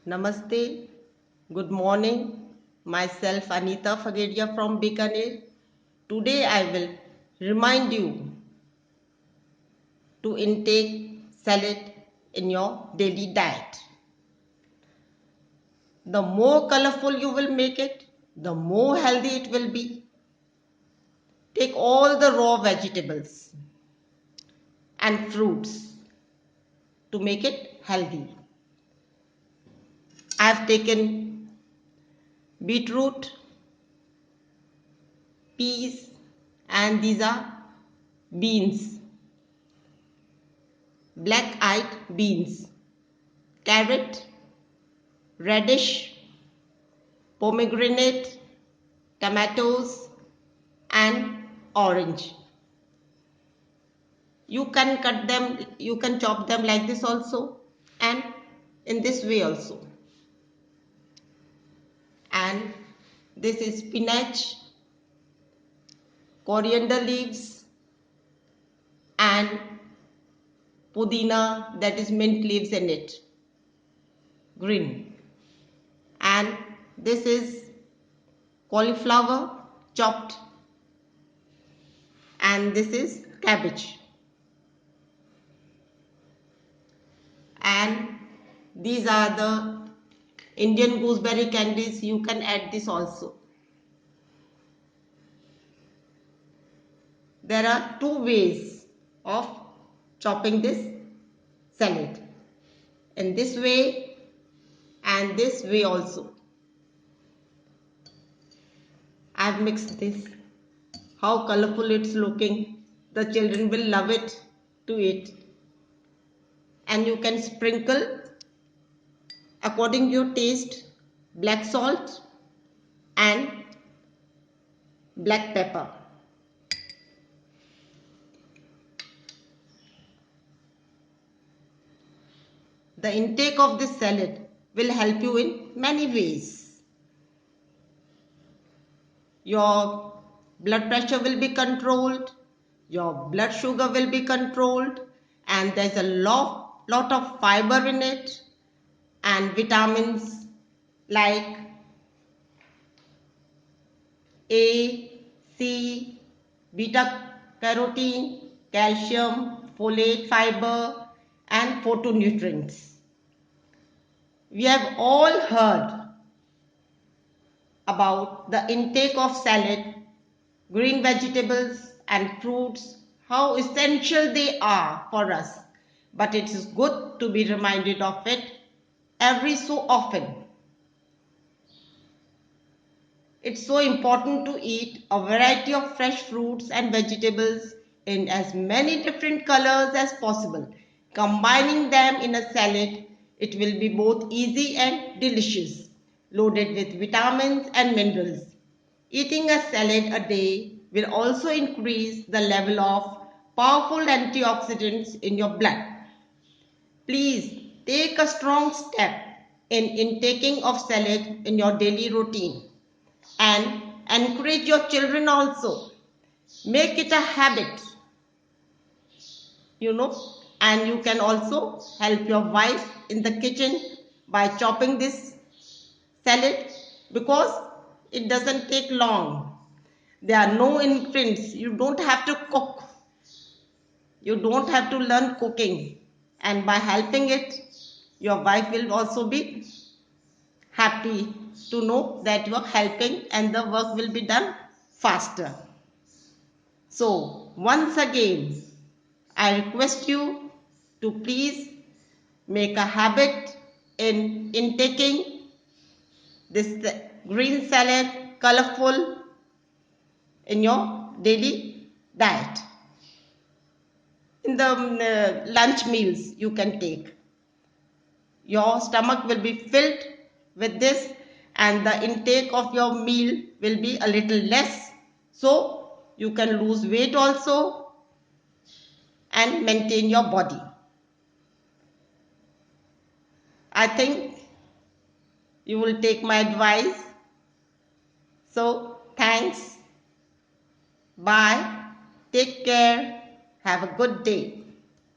Namaste, good morning. Myself Anita Fagedia from Bikaner. Today I will remind you to intake salad in your daily diet. The more colorful you will make it, the more healthy it will be. Take all the raw vegetables and fruits to make it healthy. I have taken beetroot, peas, and these are beans, black-eyed beans, carrot, radish, pomegranate, tomatoes and orange. You can cut them, you can chop them like this also and in this way also. And this is spinach, coriander leaves and pudina, that is mint leaves in it, green. And this is cauliflower chopped and this is cabbage. And these are the Indian gooseberry candies. You can add this also. There are two ways of chopping this salad. In this way and this way also. I have mixed this. How colorful it's looking. The children will love it to eat. And you can sprinkle according to your taste black salt and black pepper. The intake of this salad will help you in many ways. Your blood pressure will be controlled, your blood sugar will be controlled, and there's a lot of fiber in it and vitamins like A, C, beta carotene, calcium, folate, fiber and phytonutrients. We have all heard about the intake of salad, green vegetables and fruits, how essential they are for us. But it is good to be reminded of it every so often. It's so important to eat a variety of fresh fruits and vegetables in as many different colors as possible. Combining them in a salad, it will be both easy and delicious, loaded with vitamins and minerals. Eating a salad a day will also increase the level of powerful antioxidants in your blood. Please take a strong step in intaking of salad in your daily routine and encourage your children also. Make it a habit, and you can also help your wife in the kitchen by chopping this salad because it doesn't take long. There are no ingredients. You don't have to cook. You don't have to learn cooking. And by helping it, your wife will also be happy to know that you are helping and the work will be done faster. So, once again, I request you to please make a habit in intaking this green salad, colorful, in your daily diet. In the lunch meals you can take. Your stomach will be filled with this and the intake of your meal will be a little less. So you can lose weight also and maintain your body. I think you will take my advice. So thanks. Bye. Take care. Have a good day.